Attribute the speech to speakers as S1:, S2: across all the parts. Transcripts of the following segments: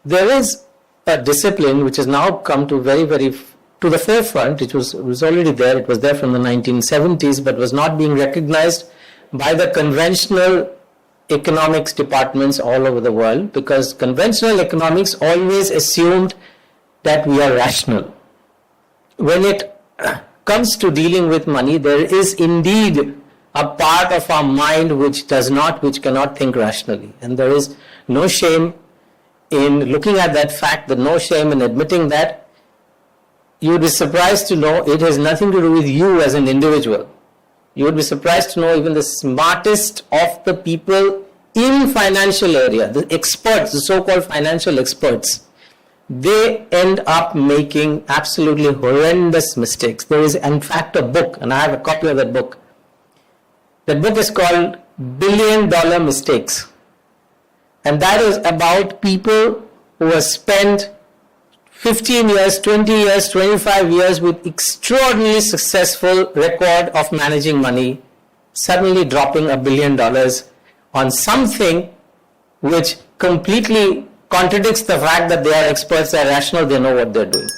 S1: there is a discipline which has now come to to the forefront. It was already there. It was there from the 1970s, but was not being recognized by the conventional economics departments all over the world, because conventional economics always assumed that we are rational. When it comes to dealing with money, there is indeed a part of our mind which cannot think rationally. And there is no shame in looking at that fact, no shame in admitting that. You would be surprised to know it has nothing to do with you as an individual. You would be surprised to know even the smartest of the people in financial area, the experts, the so-called financial experts, they end up making absolutely horrendous mistakes. There is in fact a book, and I have a copy of that book. That book is called $1 Billion Mistakes. And that is about people who have spent 15 years, 20 years, 25 years with extraordinarily successful record of managing money, suddenly dropping $1 billion on something which completely contradicts the fact that they are experts, they are rational, they know what they're doing.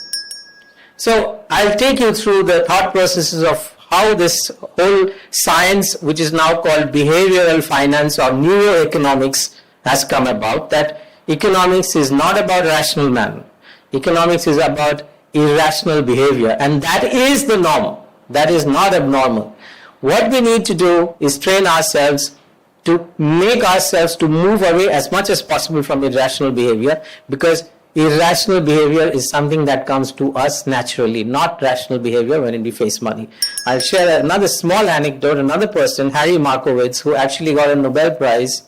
S1: So I'll take you through the thought processes of how this whole science, which is now called behavioral finance or neuroeconomics, has come about. That economics is not about rational man. Economics is about irrational behavior, and that is the norm. That is not abnormal. What we need to do is train ourselves to make ourselves to move away as much as possible from irrational behavior, because irrational behavior is something that comes to us naturally, not rational behavior when we face money. I'll share another small anecdote. Another person, Harry Markowitz, who actually got a Nobel Prize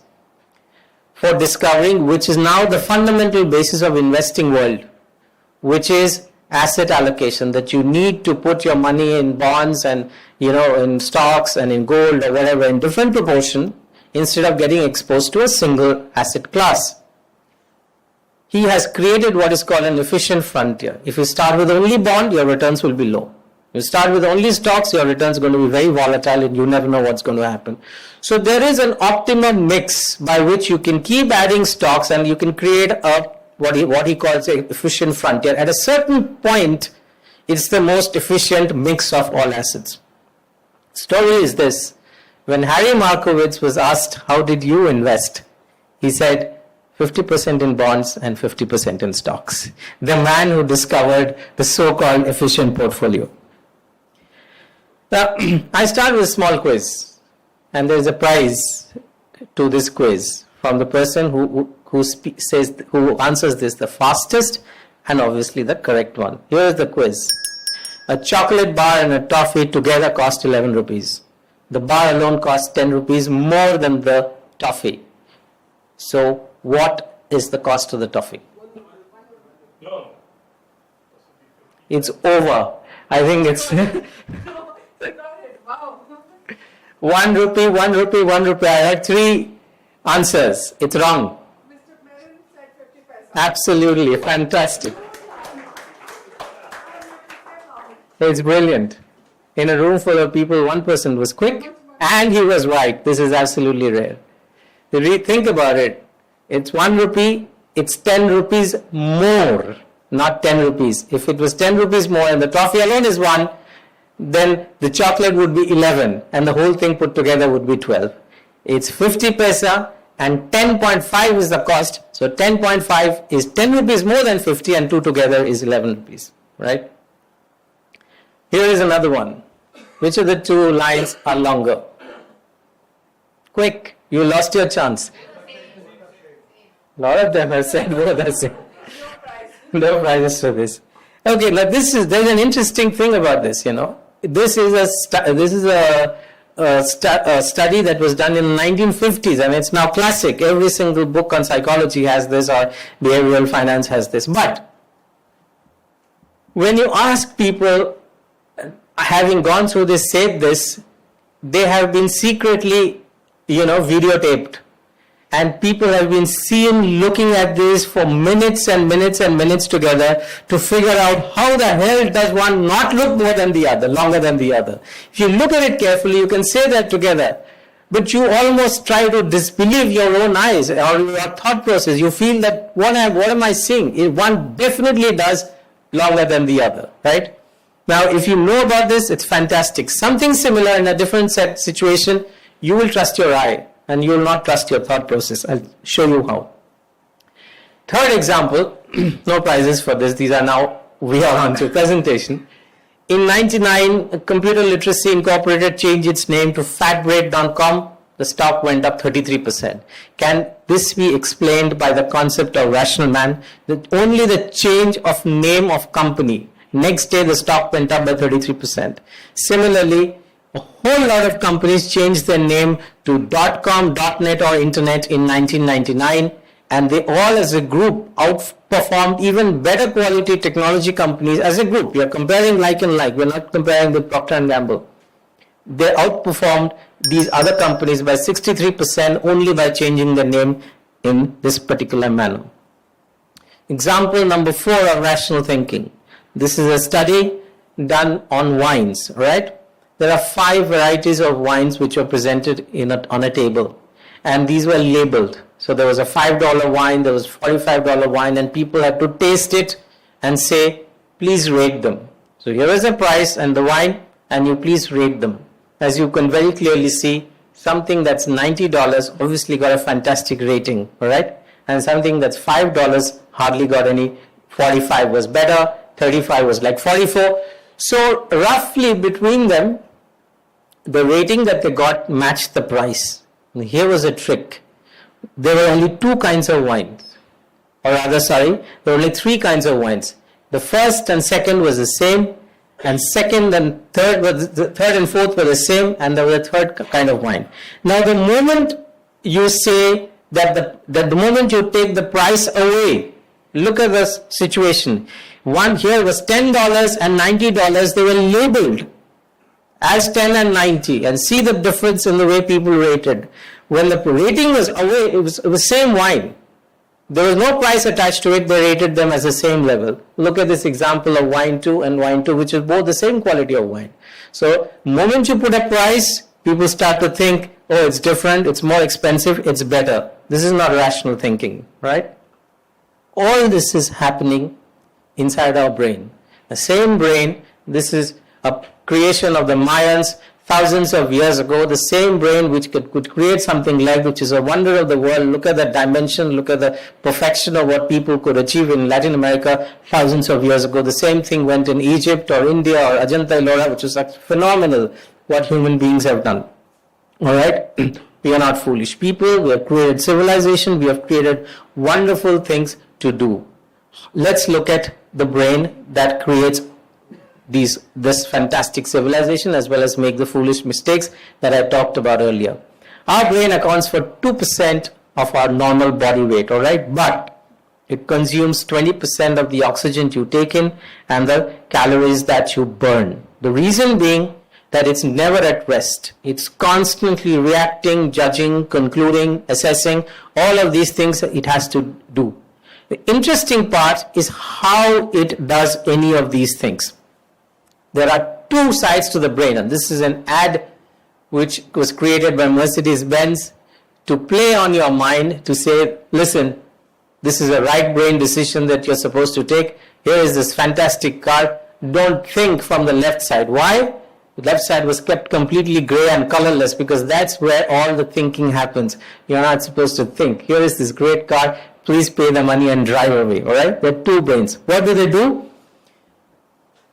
S1: for discovering, which is now the fundamental basis of investing world, which is asset allocation, that you need to put your money in bonds and, in stocks and in gold or whatever in different proportion instead of getting exposed to a single asset class. He has created what is called an efficient frontier. If you start with only bond, your returns will be low. You start with only stocks, your returns are going to be very volatile and you never know what's going to happen. So there is an optimum mix by which you can keep adding stocks and you can create what he calls an efficient frontier. At a certain point, it's the most efficient mix of all assets. Story is this. When Harry Markowitz was asked, how did you invest? He said, 50% in bonds and 50% in stocks. The man who discovered the so-called efficient portfolio. Now, I start with a small quiz, and there is a prize to this quiz from the person who answers this the fastest and obviously the correct one. Here is the quiz. A chocolate bar and a toffee together cost 11 rupees. The bar alone costs 10 rupees more than the toffee. So what is the cost of the toffee? No. It's over. I think it's 1 rupee, 1 rupee, 1 rupee. I had 3 answers. It's wrong. Absolutely, fantastic. It's brilliant. In a room full of people, one person was quick and he was right. This is absolutely rare. Think about it. It's 1 rupee, it's 10 rupees more, not 10 rupees. If it was 10 rupees more and the toffee alone is 1, then the chocolate would be 11 and the whole thing put together would be 12. It's 50 paisa. And 10.5 is the cost. So 10.5 is 10 rupees more than 50 and 2 together is 11 rupees. Right? Here is another one. Which of the 2 lines are longer? Quick. You lost your chance. A lot of them have said both are same. No prizes for this. Okay, there's an interesting thing about this, This is a study that was done in the 1950s, and it's now classic. Every single book on psychology has this, or behavioral finance has this. But when you ask people, having gone through this, said this, they have been secretly, videotaped. And people have been seen looking at this for minutes and minutes and minutes together to figure out how the hell does one not look more than the other, longer than the other. If you look at it carefully, you can say that together. but you almost try to disbelieve your own eyes or your thought process. You feel that what am I seeing? One definitely does longer than the other, right? Now, if you know about this, it's fantastic. Something similar in a different situation, you will trust your eye and you will not trust your thought process. I'll show you how. Third example, no prizes for this. These are now, we are on to presentation. In 1999, Computer Literacy Incorporated changed its name to fatbrain.com. The stock went up 33%. Can this be explained by the concept of rational man? That only the change of name of company. Next day, the stock went up by 33%. Similarly, a whole lot of companies changed their name to .com, .net or internet in 1999. And they all as a group outperformed even better quality technology companies as a group. We are comparing like and like. We're not comparing with Procter & Gamble. They outperformed these other companies by 63% only by changing the name in this particular manner. Example number 4 of rational thinking. This is a study done on wines, right? There are 5 varieties of wines which were presented on a table. And these were labeled. So there was a $5 wine, there was $45 wine, and people had to taste it and say, please rate them. So here is the price and the wine, and you please rate them. As you can very clearly see, something that's $90 obviously got a fantastic rating, alright? And something that's $5 hardly got any. 45 was better, 35 was like 44. So roughly between them, the rating that they got matched the price. And here was a trick. There were only 2 kinds of wines. Or rather, there were only 3 kinds of wines. The first and second was the same, and second and third and fourth were the same, and there was a third kind of wine. Now, the moment you say that the moment you take the price away, look at the situation. One here was $10 and $90. They were labeled as 10 and 90, and see the difference in the way people rated. When the rating was away, it was same wine. There was no price attached to it. They rated them as the same level. Look at this example of wine 2 and wine 2, which is both the same quality of wine. So, the moment you put a price, people start to think, oh, it's different, it's more expensive, it's better. This is not rational thinking, right? All this is happening inside our brain. The same brain, this is a creation of the Mayans thousands of years ago, the same brain which could create something like, which is a wonder of the world. Look at that dimension, look at the perfection of what people could achieve in Latin America thousands of years ago. The same thing went in Egypt or India or Ajanta Ellora, which is phenomenal what human beings have done. Alright? We are not foolish people. We have created civilization. We have created wonderful things to do. Let's look at the brain that creates this fantastic civilization, as well as make the foolish mistakes that I talked about earlier. Our brain accounts for 2% of our normal body weight, alright? But it consumes 20% of the oxygen you take in and the calories that you burn. The reason being that it's never at rest. It's constantly reacting, judging, concluding, assessing, all of these things it has to do. The interesting part is how it does any of these things. There are 2 sides to the brain, and this is an ad which was created by Mercedes-Benz to play on your mind, to say, listen, this is a right brain decision that you're supposed to take. Here is this fantastic car. Don't think from the left side. Why? The left side was kept completely gray and colorless because that's where all the thinking happens. You're not supposed to think. Here is this great car. Please pay the money and drive away. Alright? There are 2 brains. What do?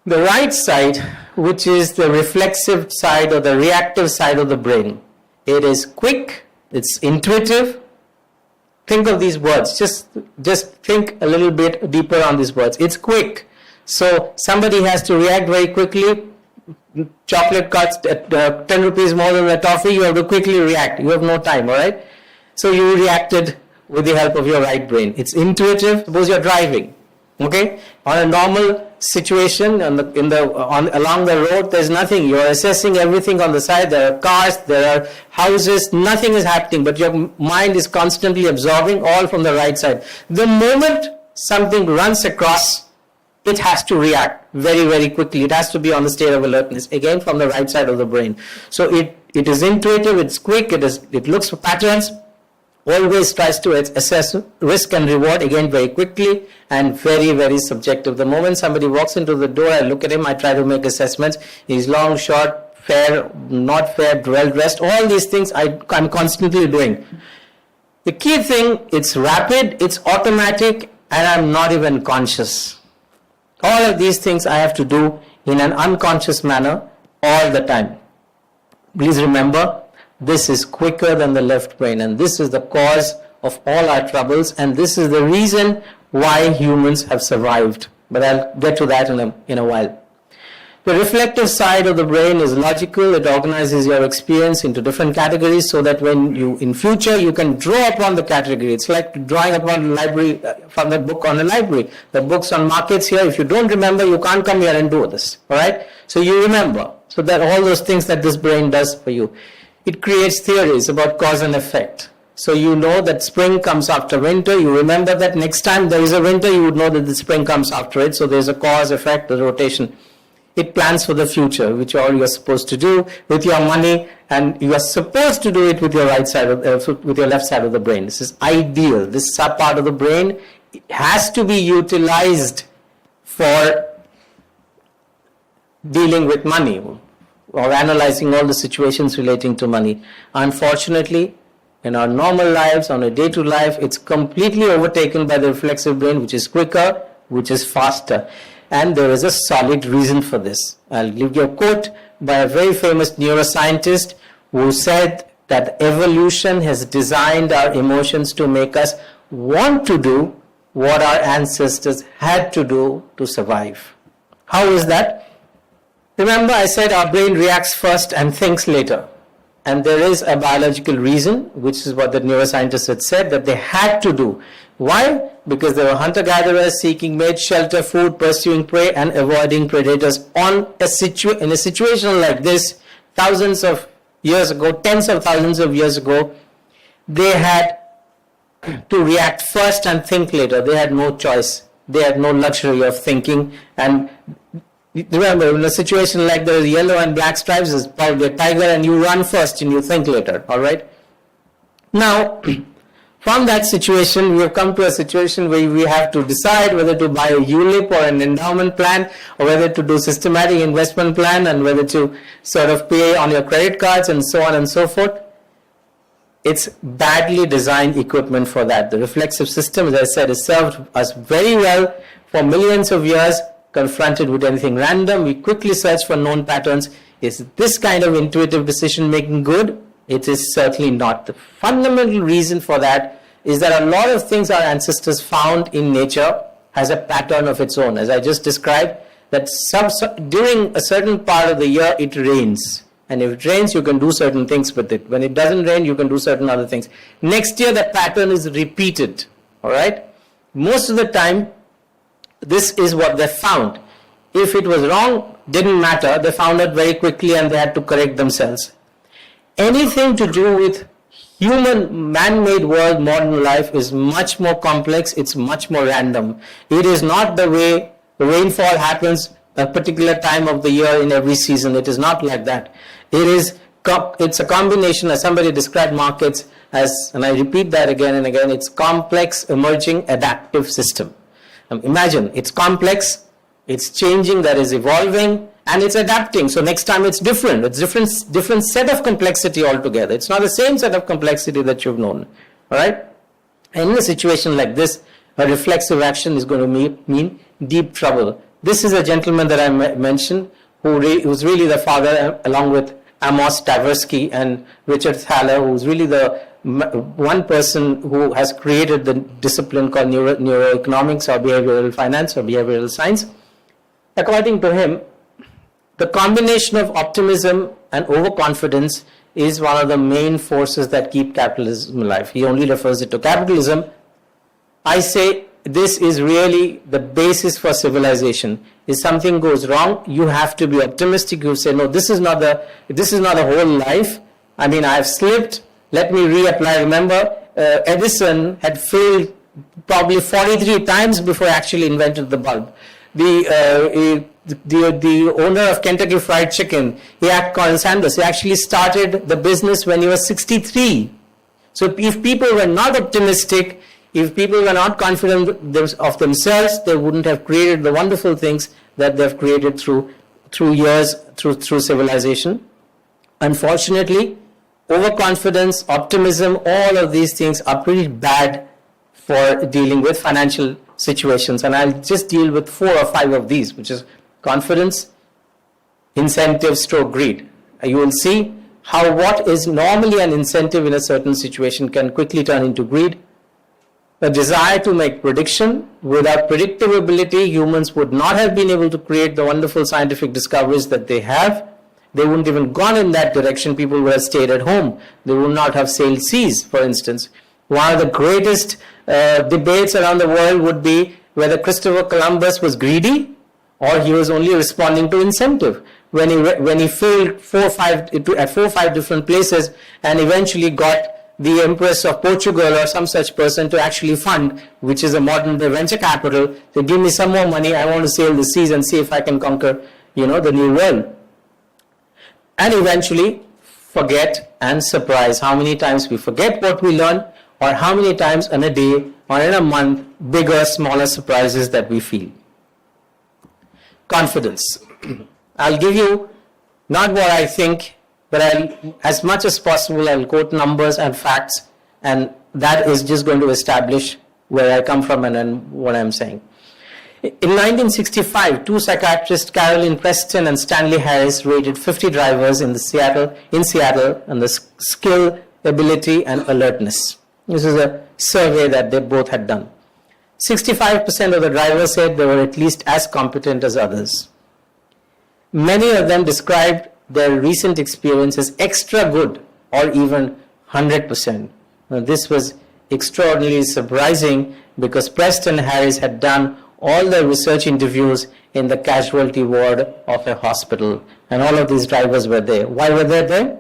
S1: The right side, which is the reflexive side or the reactive side of the brain, it is quick, it's intuitive. Think of these words. Just think a little bit deeper on these words. It's quick. So somebody has to react very quickly. Chocolate costs 10 rupees more than the toffee. You have to quickly react. You have no time, alright? So you reacted with the help of your right brain. It's intuitive. Suppose you're driving. Okay? On a normal situation along the road, there's nothing. You're assessing everything on the side. There are cars, there are houses, nothing is happening, but your mind is constantly absorbing all from the right side. The moment something runs across, it has to react very, very quickly. It has to be on the state of alertness, again from the right side of the brain. So It is intuitive, it's quick, it looks for patterns, always tries to assess risk and reward, again very quickly, and very, very subjective. The moment somebody walks into the door, I look at him, I try to make assessments. He's long, short, fair, not fair, well dressed, all these things I'm constantly doing. The key thing, it's rapid, it's automatic, and I'm not even conscious. All of these things I have to do in an unconscious manner all the time. Please remember, this is quicker than the left brain, and this is the cause of all our troubles, and this is the reason why humans have survived. But I'll get to that in a while. The reflective side of the brain is logical. It organizes your experience into different categories so that when you, in future, you can draw upon the category. It's like drawing upon the library, from the book on the library. The books on markets here, if you don't remember, you can't come here and do this. All right? So you remember. So that all those things that this brain does for you. It creates theories about cause and effect. So you know that spring comes after winter. You remember that next time there is a winter, you would know that the spring comes after it. So there's a cause, effect, a rotation. It plans for the future, which all you are supposed to do with your money, and you are supposed to do it with your right side, with your left side of the brain. This is ideal. This part of the brain has to be utilized for dealing with money or analyzing all the situations relating to money. Unfortunately, in our normal lives, on a day-to-day life, it's completely overtaken by the reflexive brain, which is quicker, which is faster. And there is a solid reason for this. I'll give you a quote by a very famous neuroscientist who said that evolution has designed our emotions to make us want to do what our ancestors had to do to survive. How is that? Remember, I said our brain reacts first and thinks later. And there is a biological reason, which is what the neuroscientists had said, that they had to do. Why? Because they were hunter-gatherers seeking mate, shelter, food, pursuing prey, and avoiding predators. In a situation like this, thousands of years ago, tens of thousands of years ago, they had to react first and think later. They had no choice. They had no luxury of thinking. And remember, in a situation like the yellow and black stripes, is probably a tiger, and you run first and you think later. All right? Now, from that situation, we have come to a situation where we have to decide whether to buy a ULIP or an endowment plan, or whether to do systematic investment plan, and whether to sort of pay on your credit cards and so on and so forth. It's badly designed equipment for that. The reflexive system, as I said, has served us very well for millions of years. Confronted with anything random, we quickly search for known patterns. Is this kind of intuitive decision making good? It is certainly not. The fundamental reason for that is that a lot of things our ancestors found in nature has a pattern of its own. As I just described, that during a certain part of the year it rains. And if it rains, you can do certain things with it. When it doesn't rain, you can do certain other things. Next year, that pattern is repeated. All right? Most of the time, this is what they found. If it was wrong, didn't matter. They found it very quickly and they had to correct themselves. Anything to do with human man-made world, modern life, is much more complex. It's much more random. It is not the way the rainfall happens a particular time of the year in every season. It is not like that. It's a combination, as somebody described markets as, and I repeat that again and again, it's complex, emerging, adaptive system. Imagine, it's complex, it's changing, that is evolving, and it's adapting. So next time it's different. It's different set of complexity altogether. It's not the same set of complexity that you've known. All right? And in a situation like this, a reflexive action is going to mean deep trouble. This is a gentleman that I mentioned who's really the father, along with Amos Tversky and Richard Thaler, who's really the one person who has created the discipline called neuroeconomics or behavioral finance or behavioral science. According to him, the combination of optimism and overconfidence is one of the main forces that keep capitalism alive. He only refers it to capitalism. I say this is really the basis for civilization. If something goes wrong, you have to be optimistic. You say, no, this is not the whole life. I mean, I have slipped. Let me reapply. Remember, Edison had failed probably 43 times before he actually invented the bulb. the owner of Kentucky Fried Chicken, Colin Sanders, he actually started the business when he was 63. So if people were not optimistic, if people were not confident of themselves, they wouldn't have created the wonderful things that they've created through years, through civilization. Unfortunately, overconfidence, optimism, all of these things are pretty bad for dealing with financial situations. And I'll just deal with 4 or 5 of these, which is confidence, incentive, greed. You will see how what is normally an incentive in a certain situation can quickly turn into greed. The desire to make prediction. Without predictability, humans would not have been able to create the wonderful scientific discoveries that they have. They wouldn't even gone in that direction. People would have stayed at home. They would not have sailed seas, for instance. One of the greatest debates around the world would be whether Christopher Columbus was greedy or he was only responding to incentive. When he failed at 4 or 5 different places and eventually got the Empress of Portugal or some such person to actually fund, which is a modern day venture capital, they give me some more money, I want to sail the seas and see if I can conquer, the new world. And eventually forget and surprise. How many times we forget what we learn, or how many times in a day or in a month, bigger, smaller surprises that we feel. Confidence. I'll give you not what I think, but as much as possible, I'll quote numbers and facts, and that is just going to establish where I come from and what I'm saying. In 1965, 2 psychiatrists, Carolyn Preston and Stanley Harris, rated 50 drivers in Seattle on the skill, ability, and alertness. This is a survey that they both had done. 65% of the drivers said they were at least as competent as others. Many of them described their recent experience as extra good or even 100%. Now, this was extraordinarily surprising because Preston and Harris had done all their research interviews in the casualty ward of a hospital, and all of these drivers were there. Why were they there?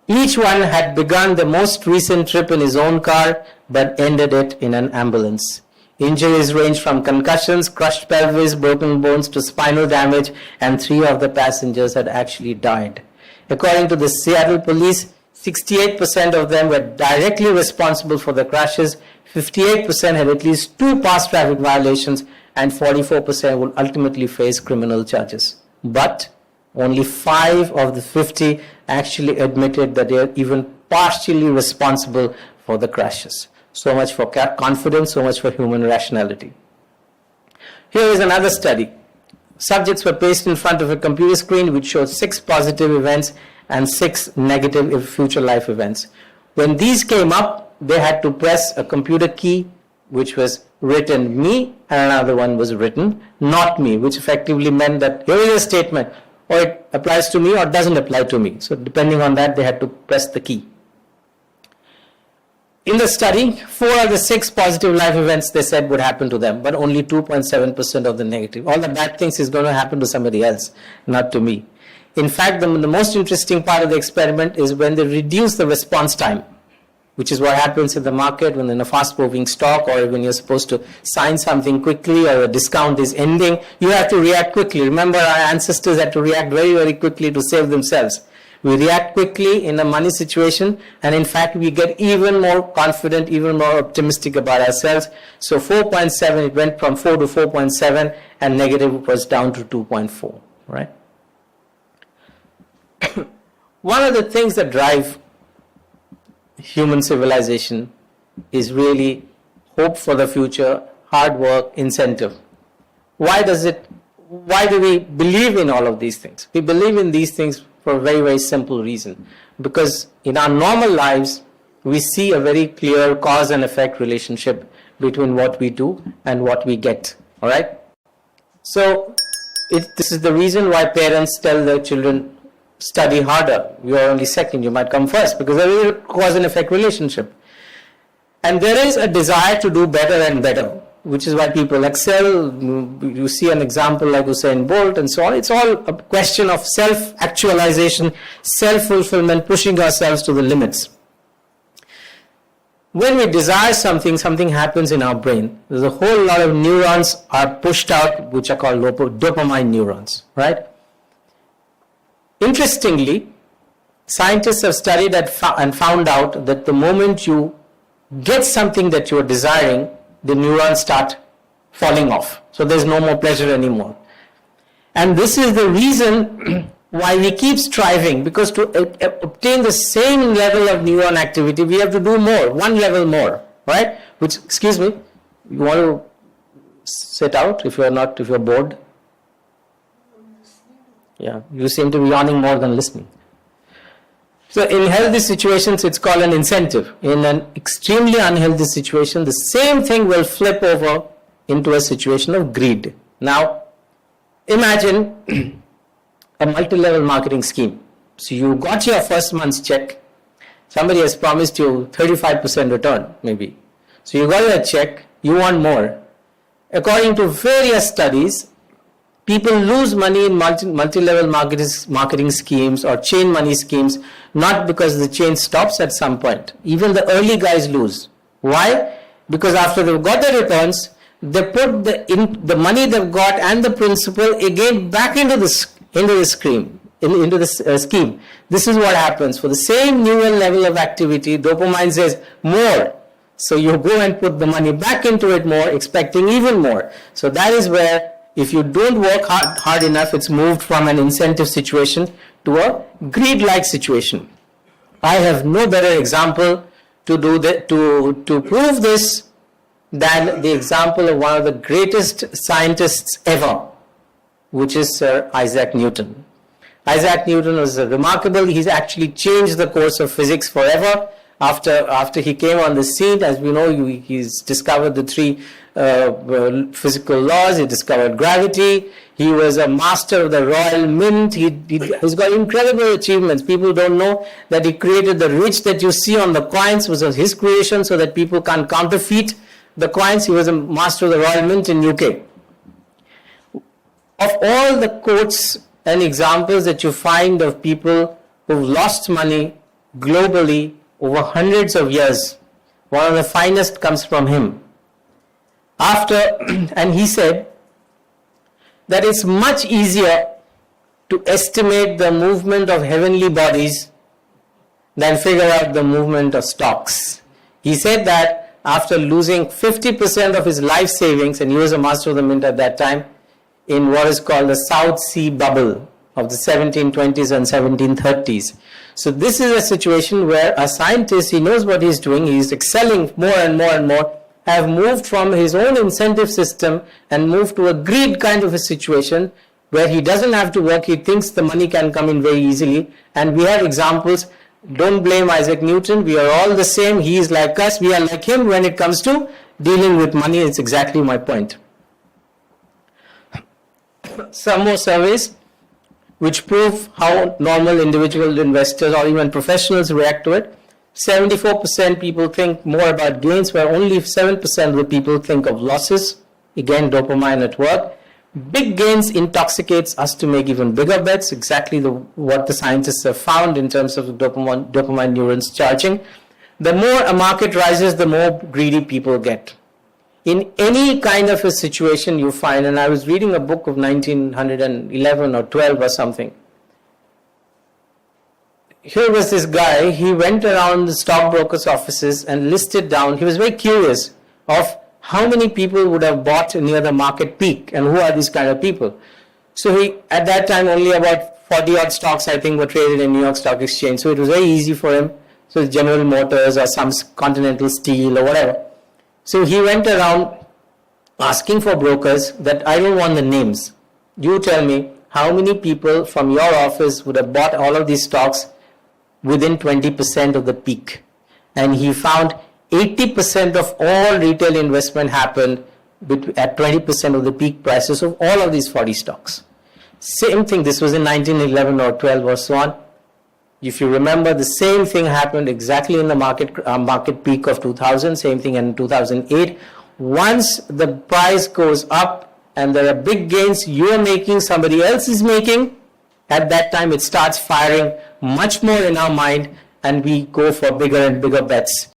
S1: Each one had begun the most recent trip in his own car but ended it in an ambulance. Injuries ranged from concussions, crushed pelvis, broken bones to spinal damage, and 3 of the passengers had actually died. According to the Seattle police, 68% of them were directly responsible for the crashes, 58% had at least 2 past traffic violations, and 44% will ultimately face criminal charges. But only 5 of the 50 actually admitted that they are even partially responsible for the crashes. So much for confidence, so much for human rationality. Here is another study. Subjects were placed in front of a computer screen which showed 6 positive events and 6 negative future life events. When these came up, they had to press a computer key which was written me, and another one was written not me, which effectively meant that here is a statement, or it applies to me or doesn't apply to me. So depending on that, they had to press the key. In the study, 4 of the 6 positive life events they said would happen to them, but only 2.7% of the negative. All the bad things is going to happen to somebody else, not to me. In fact, the most interesting part of the experiment is when they reduce the response time, which is what happens in the market when in a fast-moving stock, or when you're supposed to sign something quickly or a discount is ending, you have to react quickly. Remember, our ancestors had to react very, very quickly to save themselves. We react quickly in a money situation, and in fact, we get even more confident, even more optimistic about ourselves. So 4.7, it went from 4 to 4.7, and negative was down to 2.4, right? One of the things that drive human civilization is really hope for the future, hard work, incentive. Why do we believe in all of these things? We believe in these things for a very, very simple reason. Because in our normal lives, we see a very clear cause and effect relationship between what we do and what we get. All right? So this is the reason why parents tell their children, study harder. You are only second, you might come first, because there is a cause and effect relationship. And there is a desire to do better and better, which is why people excel. You see an example like Usain Bolt and so on. It's all a question of self-actualization, self-fulfillment, pushing ourselves to the limits. when we desire something, something happens in our brain. There's a whole lot of neurons are pushed out, which are called dopamine neurons, right? Interestingly, scientists have studied and found out that the moment you get something that you are desiring, the neurons start falling off. So there's no more pleasure anymore. And this is the reason why we keep striving, because to obtain the same level of neuron activity, we have to do more, one level more, right? Which, excuse me, you want to sit out if you're bored? Yeah, you seem to be yawning more than listening. So in healthy situations, it's called an incentive. In an extremely unhealthy situation, the same thing will flip over into a situation of greed. Now, imagine a multi-level marketing scheme. So you got your first month's check. Somebody has promised you 35% return, maybe. So you got your check, you want more. According to various studies, people lose money in multi-level marketing schemes or chain money schemes, not because the chain stops at some point. Even the early guys lose. Why? Because after they've got the returns, they put the money they've got and the principal again back into the scheme. This is what happens. For the same neural level of activity, dopamine says more. So you go and put the money back into it more, expecting even more. So that is where, if you don't work hard enough, it's moved from an incentive situation to a greed-like situation. I have no better example to prove this than the example of one of the greatest scientists ever, which is Sir Isaac Newton. Isaac Newton was remarkable. He's actually changed the course of physics forever. After he came on the scene, as we know, he's discovered the three physical laws. He discovered gravity. He was a master of the Royal Mint. He's got incredible achievements. People don't know that he created the ridge that you see on the coins was his creation, so that people can't counterfeit the coins. He was a master of the Royal Mint in UK. Of all the quotes and examples that you find of people who've lost money globally over hundreds of years, one of the finest comes from him. And he said that it's much easier to estimate the movement of heavenly bodies than figure out the movement of stocks. He said that after losing 50% of his life savings, and he was a master of the mint at that time, in what is called the South Sea bubble of the 1720s and 1730s. So this is a situation where a scientist, he knows what he's doing, he's excelling more and more and more, have moved from his own incentive system and moved to a greed kind of a situation where he doesn't have to work, he thinks the money can come in very easily. And we have examples. Don't blame Isaac Newton, we are all the same, he is like us, we are like him when it comes to dealing with money. It's exactly my point. Some more surveys which prove how normal individual investors or even professionals react to it. 74% people think more about gains, where only 7% of the people think of losses. Again, dopamine at work. Big gains intoxicates us to make even bigger bets, exactly what the scientists have found in terms of the dopamine neurons charging. The more a market rises, the more greedy people get. In any kind of a situation you find, and I was reading a book of 1911 or 12 or something. Here was this guy, he went around the stockbrokers' offices and listed down, he was very curious of how many people would have bought near the market peak and who are these kind of people. So at that time only about 40 odd stocks I think were traded in New York Stock Exchange. So it was very easy for him. So General Motors or some Continental Steel or whatever. So he went around asking for brokers that I don't want the names. You tell me how many people from your office would have bought all of these stocks within 20% of the peak. And he found 80% of all retail investment happened at 20% of the peak prices of all of these 40 stocks. Same thing, this was in 1911 or 12 or so on. If you remember, the same thing happened exactly in the market peak of 2000, same thing in 2008. Once the price goes up and there are big gains you are making, somebody else is making, at that time it starts firing much more in our mind and we go for bigger and bigger bets.